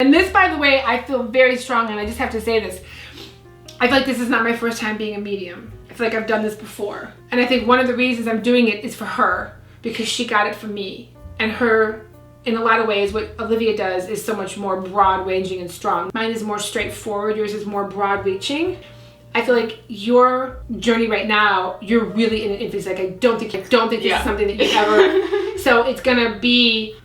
And this, by the way, I feel very strong, and I just have to say this. I feel like this is not my first time being a medium. I feel like I've done this before. And I think one of the reasons I'm doing it is for her, because she got it from me. And her, in a lot of ways, what Olivia does is so much more broad-ranging and strong. Mine is more straightforward, yours is more broad-reaching. I feel like your journey right now, you're really in an infancy. Like, I don't think this is something that you ever... So it's gonna be,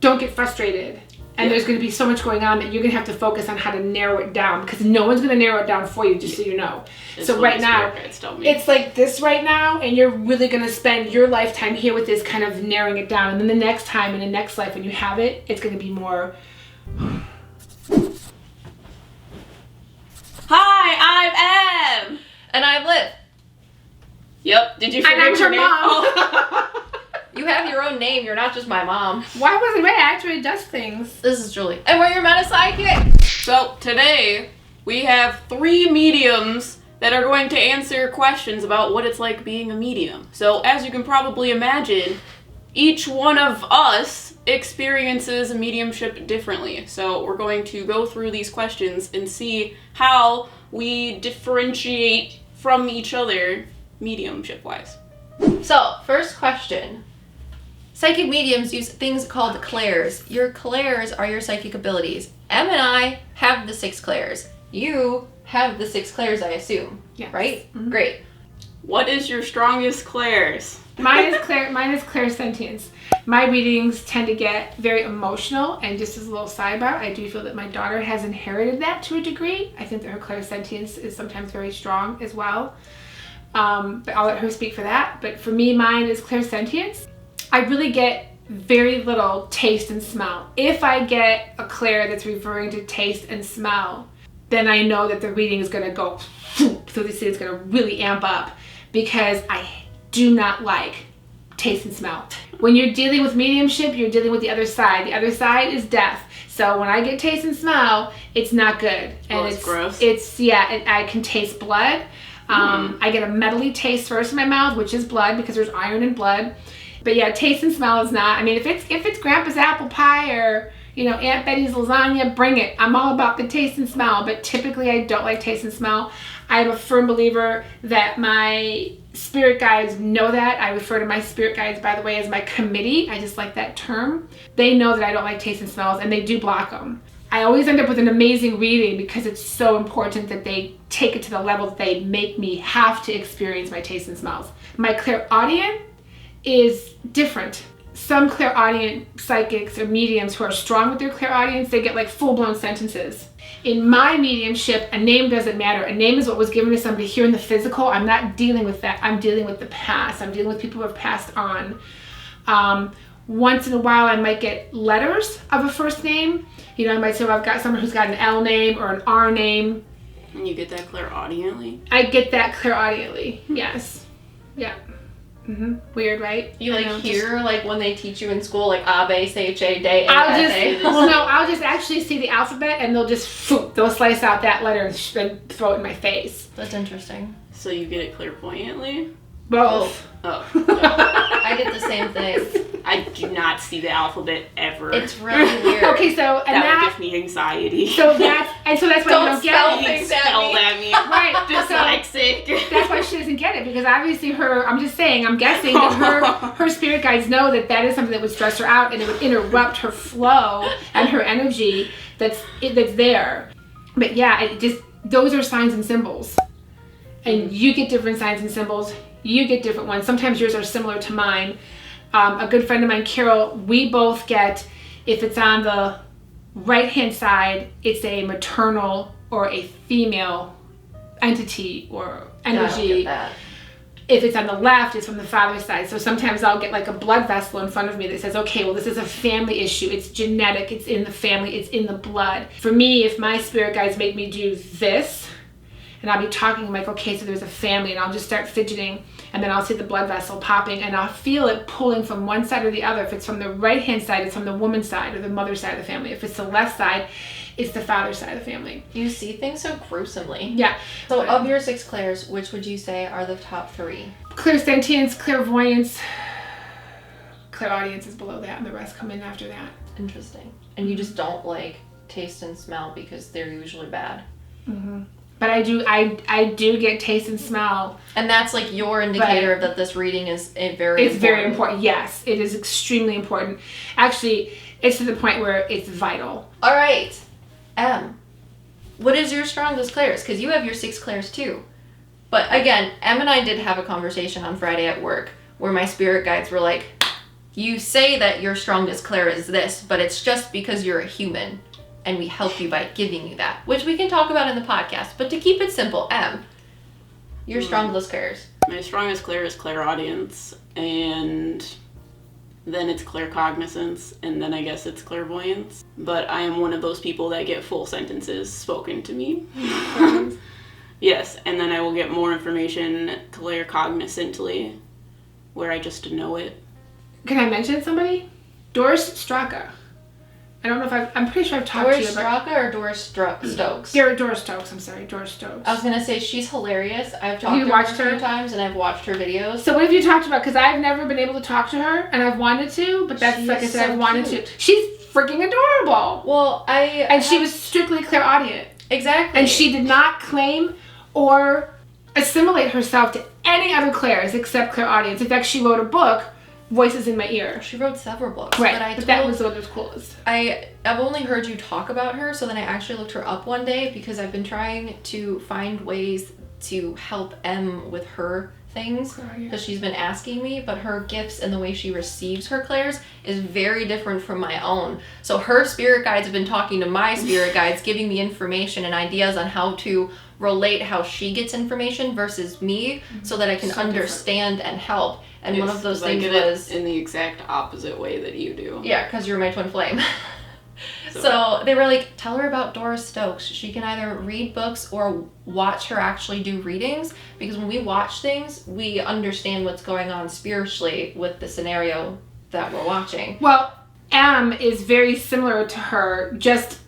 don't get frustrated. And there's going to be so much going on that you're going to have to focus on how to narrow it down, because no one's going to narrow it down for you, just so you know. So right now, it's like this right now, and you're really going to spend your lifetime here with this kind of narrowing it down. And then the next time in the next life when you have it, it's going to be more... Hi, I'm Em! And I'm Liv. Yep, did you forget and I'm your her name? mom. Oh. You have your own name, you're not just my mom. Why wasn't Ray? Actually does things. This is Julie. And we're your Meta Psyckicks! So today, we have 3 mediums that are going to answer questions about what it's like being a medium. So as you can probably imagine, each one of us experiences mediumship differently. So we're going to go through these questions and see how we differentiate from each other mediumship-wise. So, first question. Psychic mediums use things called clairs. Your clairs are your psychic abilities. Em and I have the 6 clairs. You have the 6 clairs, I assume. Yes. Right? Mm-hmm. Great. What is your strongest clairs? Mine is clairsentience. My readings tend to get very emotional, and just as a little sidebar, I do feel that my daughter has inherited that to a degree. I think that her clairsentience is sometimes very strong as well. But I'll let her speak for that. But for me, mine is clairsentience. I really get very little taste and smell. If I get a clair that's referring to taste and smell, then I know that the reading is going to go, so this is going to really amp up, because I do not like taste and smell. When you're dealing with mediumship, you're dealing with the other side. The other side is death. So when I get taste and smell, it's not good. And it's gross. I can taste blood. I get a metally taste first in my mouth, which is blood, because there's iron in blood. But yeah, taste and smell is not. I mean, if it's Grandpa's apple pie or, you know, Aunt Betty's lasagna, bring it. I'm all about the taste and smell, but typically I don't like taste and smell. I am a firm believer that my spirit guides know that. I refer to my spirit guides, by the way, as my committee. I just like that term. They know that I don't like taste and smells, and they do block them. I always end up with an amazing reading because it's so important that they take it to the level that they make me have to experience my taste and smells. My clairaudient is different. Some clairaudient psychics or mediums who are strong with their clairaudience, they get like full-blown sentences. In my mediumship, a name doesn't matter. A name is what was given to somebody here in the physical. I'm not dealing with that. I'm dealing with the past. I'm dealing with people who have passed on. Once in a while, I might get letters of a first name. You know, I might say, well, I've got someone who's got an L name or an R name. And you get that clairaudiently? I get that clairaudiently, yes. Yeah. Weird, right? You hear like when they teach you in school, like Abe, Seche, Day, I'll just actually see the alphabet, and they'll slice out that letter and throw it in my face. That's interesting. So you get it clairvoyantly? Both. Oh. I get the same thing. I do not see the alphabet ever. It's really weird. Okay, so that would give me anxiety. So that's why you don't get things at me. Right. Dyslexic. That's why she doesn't get it, because obviously I'm guessing that her spirit guides know that is something that would stress her out, and it would interrupt her flow and her energy that's there. But yeah, those are signs and symbols. And you get different signs and symbols. You get different ones. Sometimes yours are similar to mine. A good friend of mine, Carol, we both get, if it's on the right-hand side, it's a maternal or a female entity or energy. I don't get that. If it's on the left, it's from the father's side. So sometimes I'll get like a blood vessel in front of me that says, okay, well, this is a family issue. It's genetic. It's in the family. It's in the blood. For me, if my spirit guides make me do this, and I'll be talking, I'm like, okay, so there's a family, and I'll just start fidgeting, and then I'll see the blood vessel popping, and I'll feel it pulling from one side or the other. If it's from the right-hand side, it's from the woman's side or the mother's side of the family. If it's the left side, it's the father's side of the family. You see things so gruesomely. Yeah. So of your 6 clairs, which would you say are the top 3? Clairsentience, clairvoyance, clairaudience is below that, and the rest come in after that. Interesting. And you just don't like taste and smell because they're usually bad. Mm-hmm. But I do get taste and smell. And that's like your indicator that this reading is very important. Yes, it is extremely important. Actually, it's to the point where it's vital. All right. What is your strongest clairs? Because you have your 6 clairs too. But again, Em and I did have a conversation on Friday at work where my spirit guides were like, you say that your strongest clair is this, but it's just because you're a human. And we help you by giving you that, which we can talk about in the podcast. But to keep it simple, your strongest clairs. My strongest clair is clairaudience, and then it's claircognizance, and then I guess it's clairvoyance. But I am one of those people that get full sentences spoken to me. Yes, and then I will get more information claircognizantly, where I just know it. Can I mention somebody? Doris Straka. I don't know if I'm pretty sure I've talked to you about... Doris Straka or Doris Stokes? Doris Stokes, I'm sorry, Doris Stokes. I was going to say, she's hilarious. I've talked to her a few times, and I've watched her videos. So what have you talked about? Because I've never been able to talk to her, and I've wanted to, but that's, like I said, I've wanted to. She's freaking adorable. Well, And she was strictly clairaudient. Exactly. And she did not claim or assimilate herself to any other clairs except clairaudience. In fact, she wrote a book, Voices in My Ear. She wrote several books. Right, but that was what was coolest. I've only heard you talk about her, so then I actually looked her up one day because I've been trying to find ways to help Em with her things because she's been asking me, but her gifts and the way she receives her clairs is very different from my own. So her spirit guides have been talking to my spirit guides, giving me information and ideas on how to relate how she gets information versus me so that I can understand and help. And one of those things was in the exact opposite way that you do. Yeah, because you're my twin flame. So they were like, tell her about Doris Stokes. She can either read books or watch her actually do readings, because when we watch things, we understand what's going on spiritually with the scenario that we're watching. Well, Em is very similar to her just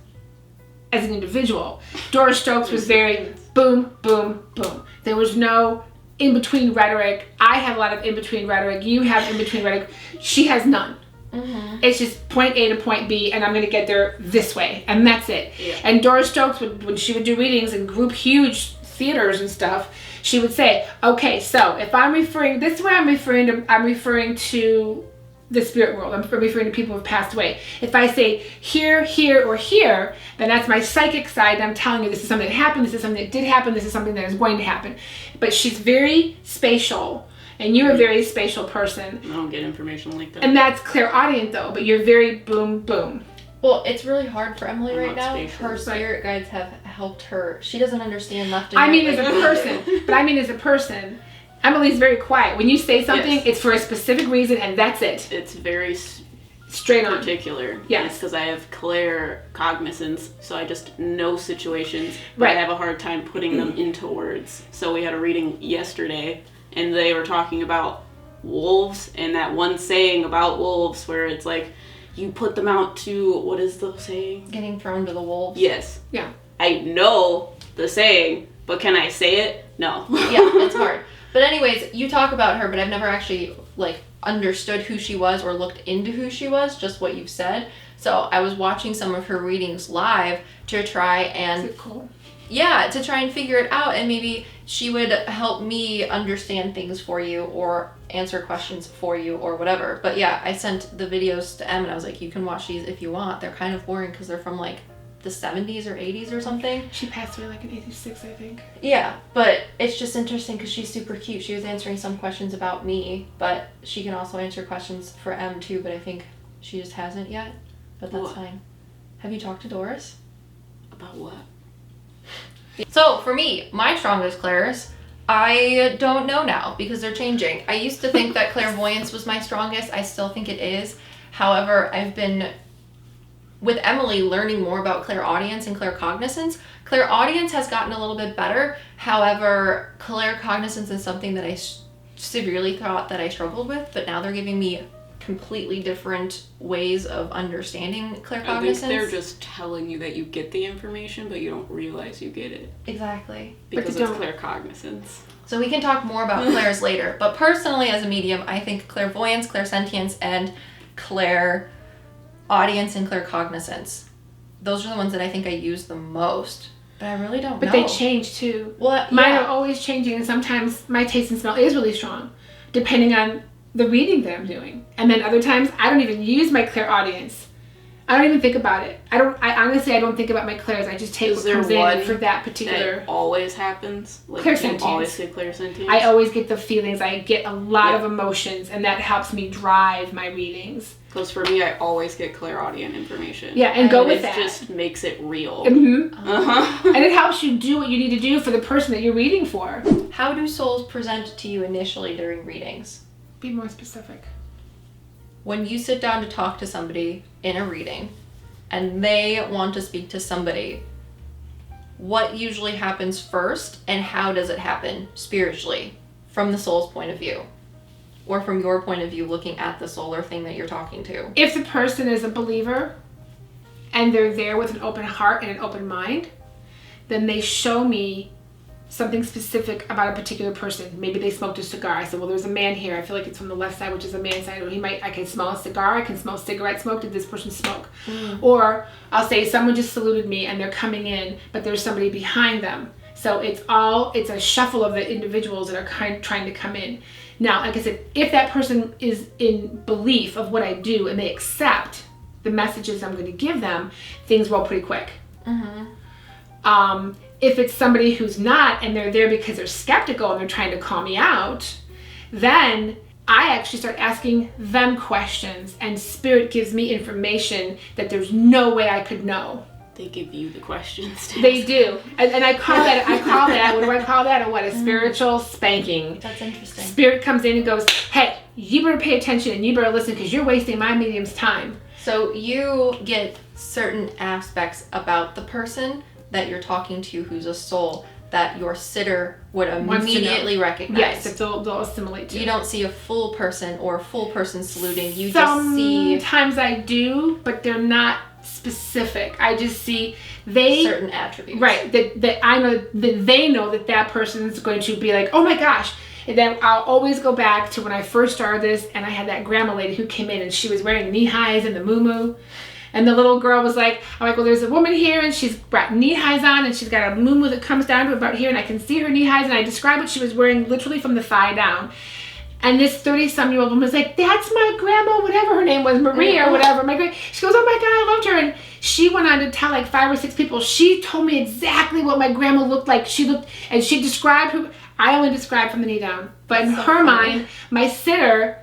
as an individual. Doris Stokes was very boom, boom, boom. There was no in-between rhetoric. I have a lot of in-between rhetoric. You have in-between rhetoric. She has none. Mm-hmm. It's just point A to point B, and I'm going to get there this way, and that's it. Yeah. And Doris Stokes, when she would do readings in group huge theaters and stuff, she would say, okay, so if I'm referring, this is what I'm referring to the spirit world. I'm referring to people who have passed away. If I say here, here, or here, then that's my psychic side, and I'm telling you this is something that happened, this is something that did happen, this is something that is going to happen. But she's very spatial. And you're a very spatial person. I don't get information like that. And that's clairaudient though, but you're very boom, boom. Well, it's really hard for Emily right now. Spatial. Her spirit guides have helped her. She doesn't understand left and right. I mean as a person, Emily's very quiet. When you say something, it's for a specific reason and that's it. It's very straight on. Particular. Yes. It's because I have claircognizance, so I just know situations, but I have a hard time putting them into words. So we had a reading yesterday, and they were talking about wolves and that one saying about wolves where it's like, you put them out to, what is the saying? Getting thrown to the wolves. Yes. Yeah. I know the saying, but can I say it? No. Yeah, it's hard. But anyways, you talk about her, but I've never actually understood who she was or looked into who she was, just what you've said. So I was watching some of her readings live to try and... Is it cool? Yeah, to try and figure it out, and maybe she would help me understand things for you or answer questions for you or whatever. But yeah, I sent the videos to Em and I was like, you can watch these if you want. They're kind of boring because they're from the 70s or 80s or something. She passed away in 86, I think. Yeah, but it's just interesting because she's super cute. She was answering some questions about me, but she can also answer questions for Em too, but I think she just hasn't yet. But that's fine. Have you talked to Doris? About what? So for me, my strongest clairs, I don't know now because they're changing. I used to think that clairvoyance was my strongest. I still think it is. However, I've been, with Emily, learning more about clairaudience and claircognizance. Clairaudience has gotten a little bit better. However, claircognizance is something that I severely thought that I struggled with, but now they're giving me completely different ways of understanding claircognizance. I think they're just telling you that you get the information, but you don't realize you get it. Exactly. Because it's claircognizance. So we can talk more about clairs later. But personally, as a medium, I think clairvoyance, clairsentience, and clairaudience and claircognizance those are the ones that I think I use the most. But I really don't know. But they change too. Well, Mine are always changing, and sometimes my taste and smell is really strong, depending on the reading that I'm doing. And then other times, I don't even use my clairaudience. I don't even think about it. I honestly don't think about my clairs. I just take what comes in for that particular. That always happens. Like, clairsentience. You always get clairsentience. I always get the feelings. I get a lot of emotions, and that helps me drive my readings. Because for me, I always get clairaudient information. Yeah, and go with that. It just makes it real. And it helps you do what you need to do for the person that you're reading for. How do souls present to you initially during readings? Be more specific. When you sit down to talk to somebody in a reading and they want to speak to somebody, what usually happens first and how does it happen spiritually from the soul's point of view? Or from your point of view looking at the soul or thing that you're talking to? If the person is a believer and they're there with an open heart and an open mind, then they show me something specific about a particular person. Maybe they smoked a cigar. I said, well, there's a man here. I feel like it's from the left side, which is a man's side. Or I can smell a cigar. I can smell cigarette smoke. Did this person smoke? Or I'll say someone just saluted me and they're coming in, but there's somebody behind them. So it's a shuffle of the individuals that are trying to come in. Now, like I said, if that person is in belief of what I do and they accept the messages I'm going to give them, things roll pretty quick. If it's somebody who's not and they're there because they're skeptical and they're trying to call me out, then I actually start asking them questions, and Spirit gives me information that there's no way I could know. They give you the questions. They do. And I call that, what do I call that? A spiritual spanking. That's interesting. Spirit comes in and goes, hey, you better pay attention and you better listen because you're wasting my medium's time. So you get certain aspects about the person that you're talking to who's a soul that your sitter would immediately recognize. Yes, they'll assimilate to. You don't see a full person or a full person saluting. You just see... Sometimes I do, but they're not specific. I just see certain attributes. Right, that I know that they know that person's going to be like, oh my gosh. And then I'll always go back to when I first started this and I had that grandma lady who came in and she was wearing knee highs and the moo-moo. And the little girl was like, I'm like, well, there's a woman here and she's got knee highs on and she's got a moo-moo that comes down to about here and I can see her knee highs, and I described what she was wearing literally from the thigh down. And this 30-some-year-old woman was like, that's my grandma, whatever her name was, Marie or whatever. She goes, oh my God, I loved her. And she went on to tell like 5 or 6 people. She told me exactly what my grandma looked like. She described who, I only described from the knee down. But in her mind, my sitter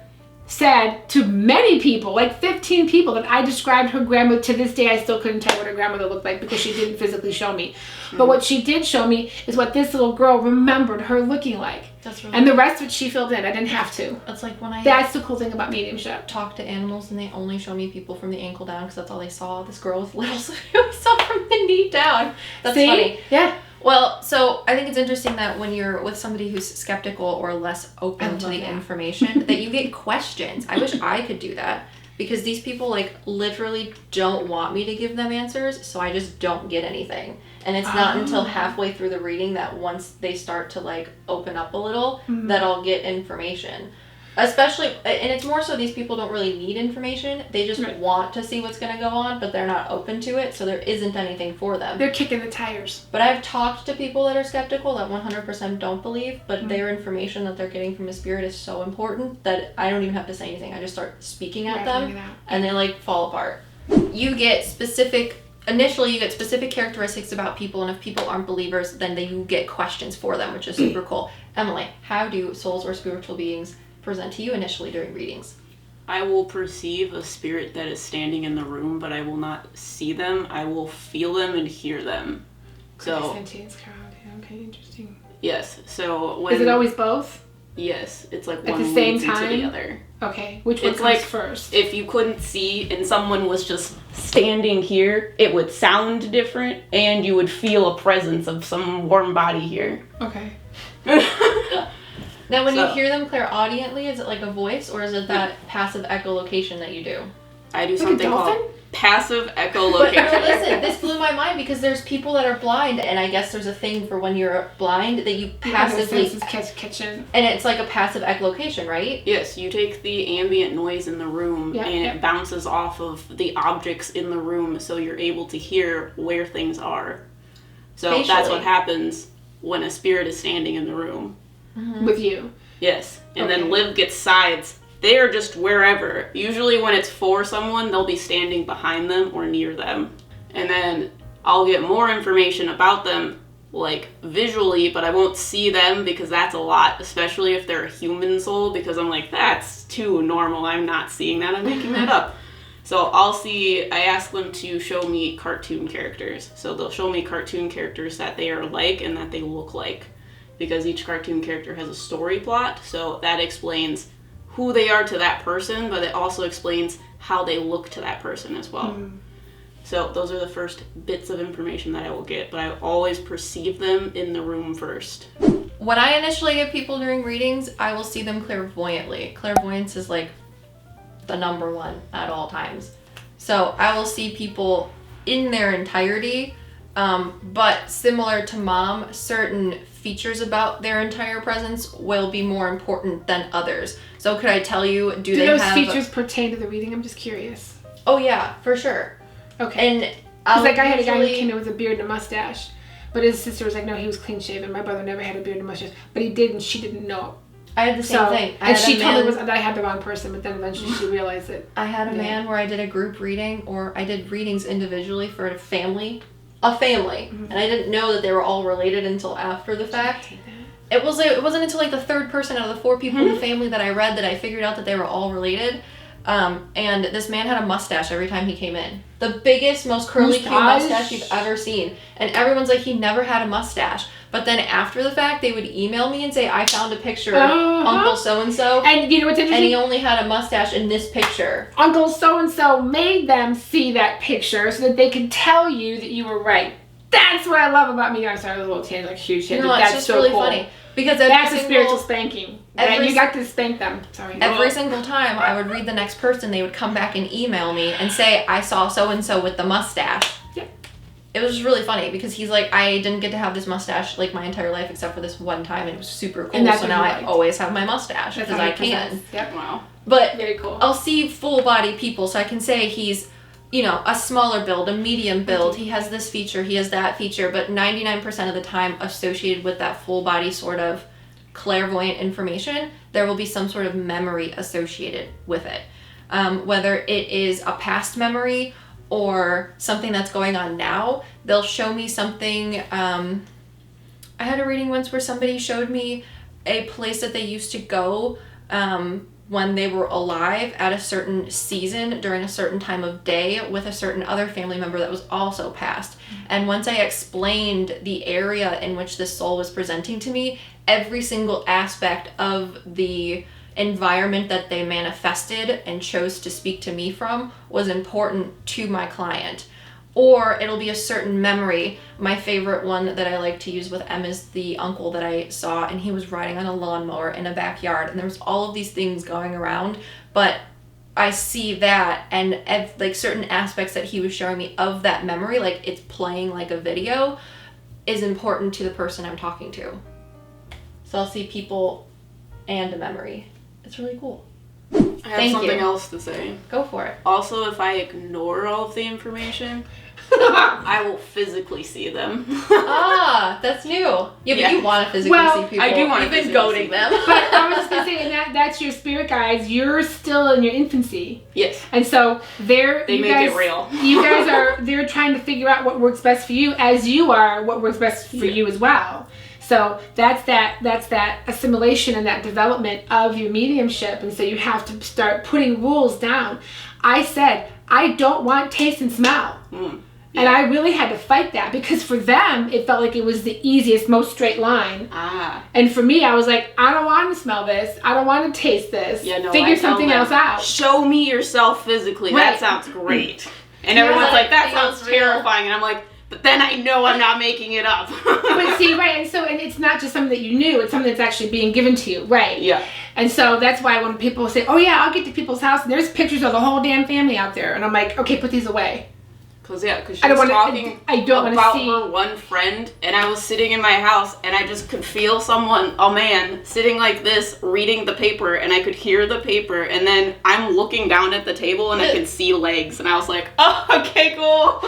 said to many people, like 15 people, that I described her grandma. To this day, I still couldn't tell what her grandmother looked like because she didn't physically show me. But what she did show me is what this little girl remembered her looking like. That's really and the rest of it she filled in. I didn't have to. That's like when That's the cool thing about mediumship. Talk to animals and they only show me people from the ankle down because that's all they saw. This girl was little, so I saw from the knee down. That's funny. Yeah. Well, so I think it's interesting that when you're with somebody who's skeptical or less open to the information, that you get questions. I wish I could do that because these people like literally don't want me to give them answers, so I just don't get anything. And it's not until halfway through the reading that once they start to like open up a little that I'll get information. Especially, and it's more so these people don't really need information. They just want to see what's going to go on, but they're not open to it, so there isn't anything for them. They're kicking the tires. But I've talked to people that are skeptical that 100% don't believe, but their information that they're getting from the spirit is so important that I don't even have to say anything. I just start speaking at them, and they like fall apart. You get specific characteristics about people, and if people aren't believers, then you get questions for them, which is super cool. Emily, how do souls or spiritual beings present to you initially during readings? I will perceive a spirit that is standing in the room, but I will not see them. I will feel them and hear them. So okay, interesting. Yes. So when is it always both? Yes, it's like at one the same leads time into the other. Okay, which one comes first? If you couldn't see and someone was just standing here, it would sound different, and you would feel a presence of some warm body here. Okay. Now, when you hear them clairaudiently, is it like a voice, or is it that passive echolocation that you do? I do Like a something dolphin? called passive But echolocation. no, listen, this blew my mind because there's people that are blind, and I guess there's a thing for when you're blind that you passively, kitchen. and it's like a passive echolocation, right? Yes, you take the ambient noise in the room and it bounces off of the objects in the room, so you're able to hear where things are. So that's Spatially. what happens when a spirit is standing in the room. With you. Yes. And Okay. then Liv gets sides. They are just wherever. Usually when it's for someone, they'll be standing behind them or near them. And then I'll get more information about them, like visually, but I won't see them because that's a lot, especially if they're a human soul, because I'm like, that's too normal. I'm not seeing that. I'm making that up. So I ask them to show me cartoon characters. So they'll show me cartoon characters that they are like and that they look like, because each cartoon character has a story plot. So that explains who they are to that person, but it also explains how they look to that person as well. So those are the first bits of information that I will get, but I always perceive them in the room first. When I initially get people during readings, I will see them clairvoyantly. Clairvoyance is like the number one at all times. So I will see people in their entirety, but similar to Mom, certain features about their entire presence will be more important than others. So could I tell you, do they those have... features pertain to the reading? I'm just curious. Oh yeah, for sure. Okay. And Because like I had a guy who came in with a beard and a mustache, but his sister was like, no, he was clean shaven. My brother never had a beard and a mustache, but he did, and she didn't know. I had the same thing. And she told me that I had the wrong person, but then eventually she realized it. I had a man where I did a group reading, or I did readings individually for a family, and I didn't know that they were all related until after the fact. It wasn't until like the third person out of the four people in the family that I read that I figured out that they were all related. And this man had a mustache every time he came in. The biggest, most curly cute mustache you've ever seen. And everyone's like, he never had a mustache. But then after the fact, they would email me and say, I found a picture of Uncle so-and-so. And you know what's interesting? And he only had a mustache in this picture. Uncle so-and-so made them see that picture so that they could tell you that you were right. That's what I love about me. I'm sorry, a little tangent, like huge shit. No, but it's that's just so really cool. funny. Because That's a spiritual spanking. And you got to spank them. Sorry. Every single time I would read the next person, they would come back and email me and say, I saw so-and-so with the mustache. Yep. It was just really funny because he's like, I didn't get to have this mustache like my entire life except for this one time, and it was super cool. And that's so what now you I liked. always have my mustache That's because I can. Yep. Wow. But Very cool. I'll see full body people, so I can say he's, you know, a smaller build, a medium build. He has this feature, he has that feature, but 99% of the time associated with that full body sort of clairvoyant information, there will be some sort of memory associated with it. Whether it is a past memory or something that's going on now, they'll show me something. I had a reading once where somebody showed me a place that they used to go when they were alive at a certain season during a certain time of day with a certain other family member that was also passed. And once I explained the area in which this soul was presenting to me, every single aspect of the environment that they manifested and chose to speak to me from was important to my client. Or it'll be a certain memory. My favorite one that I like to use with M is the uncle that I saw, and he was riding on a lawnmower in a backyard, and there was all of these things going around, but I see that, and like certain aspects that he was showing me of that memory, like it's playing like a video, is important to the person I'm talking to. So I'll see people and a memory. It's really cool. I have something else to say. Go for it. Also, if I ignore all of the information, I will physically see them. Ah, that's new. Yeah, but you want to physically see people. I do want to. You've been goading them. But I was just going to say, and that's your spirit guides. You're still in your infancy. Yes. And so they make it real. You guys they're trying to figure out what works best for you, as you are what works best for you as well. So that's that assimilation and that development of your mediumship. And so you have to start putting rules down. I said, I don't want taste and smell. Yeah. And I really had to fight that because for them, it felt like it was the easiest, most straight line. And for me, I was like, I don't want to smell this. I don't want to taste this. Yeah, no, Figure something else out. Show me yourself physically. Right. That sounds great. And everyone's like, that sounds terrifying. And I'm like, but then I know I'm not making it up. But see, right, and it's not just something that you knew, it's something that's actually being given to you, right? Yeah. And so that's why when people say, oh yeah, I'll get to people's house, and there's pictures of the whole damn family out there, and I'm like, okay, put these away. Because she was talking about her one friend, and I was sitting in my house, and I just could feel a man, sitting like this, reading the paper, and I could hear the paper, and then I'm looking down at the table, and I could see legs, and I was like, oh, okay, cool.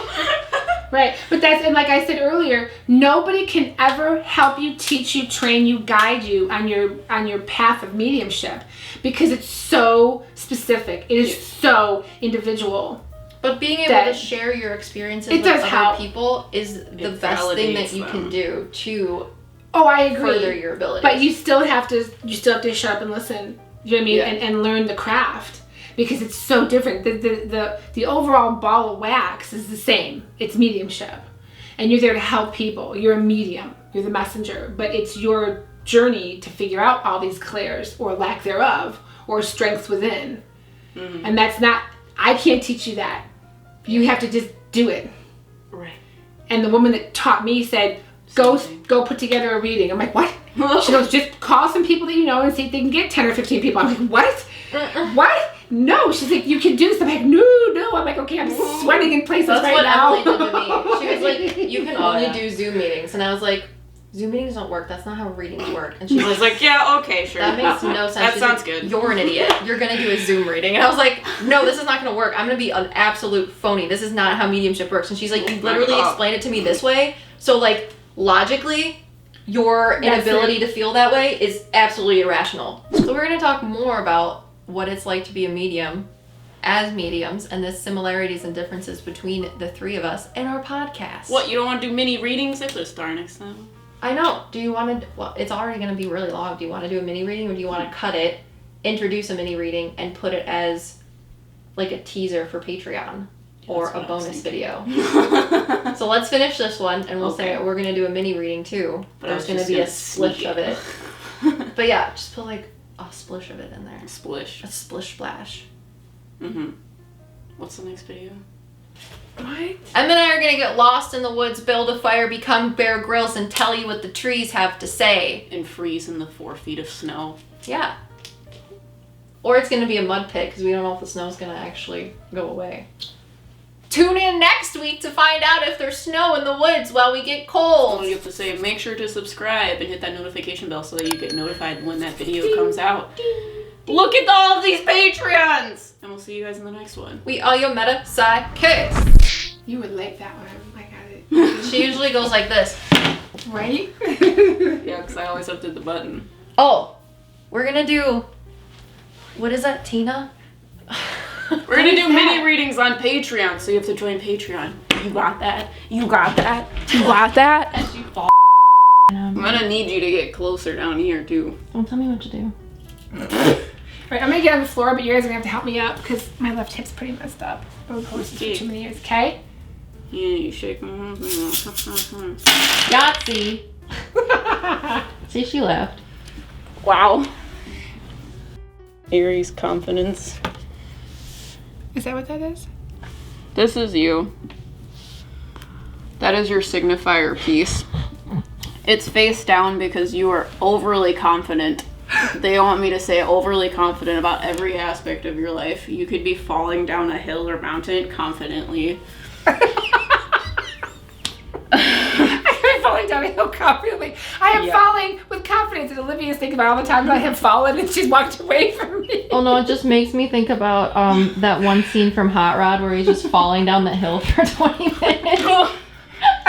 Right, but and like I said earlier, nobody can ever help you, teach you, train you, guide you on your path of mediumship, because it's so specific. It is so individual. But being able to share your experiences with other people is the best thing that you can do to I agree. Further your abilities. But you still have to shut up and listen. You know what I mean? Yeah. And learn the craft, because it's so different. The overall ball of wax is the same. It's mediumship. And you're there to help people. You're a medium. You're the messenger. But it's your journey to figure out all these clairs, or lack thereof, or strengths within. Mm-hmm. And that's not, I can't teach you that. You have to just do it. Right. And the woman that taught me said, go put together a reading. I'm like, what? She goes, just call some people that you know and see if they can get 10 or 15 people. I'm like, what? What? No. She's like, you can do this. I'm like, no. I'm like, okay, I'm sweating in places That's right now. That's what Emily did to me. She was like, you can only do Zoom meetings. And I was like, Zoom meetings don't work. That's not how readings work. And she was like, yeah, okay, sure. That makes no sense. That sounds good. You're an idiot. You're going to do a Zoom reading. And I was like, no, this is not going to work. I'm going to be an absolute phony. This is not how mediumship works. And she's like, you literally explained it to me this way. So, like, logically, your inability to feel that way is absolutely irrational. So we're going to talk more about what it's like to be a medium as mediums, and the similarities and differences between the three of us and our podcast. What, you don't want to do mini readings? If there's star next time. I know. Do you want to, well, it's already going to be really long. Do you want to do a mini reading, or do you want to cut it, introduce a mini reading, and put it as like a teaser for Patreon or a bonus video? So let's finish this one, and we'll say we're going to do a mini reading too. But there's going to be a splish of it. But yeah, just put like a splish of it in there. Splish. A splish splash. Mm-hmm. What's the next video? What? Em and I are going to get lost in the woods, build a fire, become Bear Grylls, and tell you what the trees have to say. And freeze in the 4 feet of snow. Yeah. Or it's going to be a mud pit, because we don't know if the snow's going to actually go away. Tune in next week to find out if there's snow in the woods while we get cold. All you have to say, make sure to subscribe and hit that notification bell so that you get notified when that video comes out. Look at all of these Patreons! And we'll see you guys in the next one. We are your Meta Psyckicks. You would like that one. I got it. She usually goes like this. Right? Yeah, because I always have to hit the button. Oh, we're going to do... What is that, Tina? We're going to do mini readings on Patreon, so you have to join Patreon. You got that? You got that? You got that? As you fall. I'm going to need you to get closer down here, too. Don't tell me what to do. Right, I'm gonna get on the floor, but you guys are gonna have to help me up because my left hip's pretty messed up. I've been posting for too many years, okay? Yeah, you shake my Yahtzee. See, she left. Wow. Aries confidence. Is that what that is? This is you. That is your signifier piece. It's face down because you are overly confident. They want me to say overly confident about every aspect of your life. You could be falling down a hill or mountain confidently. I'm falling down a hill confidently. I am falling with confidence, and Olivia's thinking about all the times I have fallen and she's walked away from me. Oh no, it just makes me think about that one scene from Hot Rod where he's just falling down the hill for 20 minutes.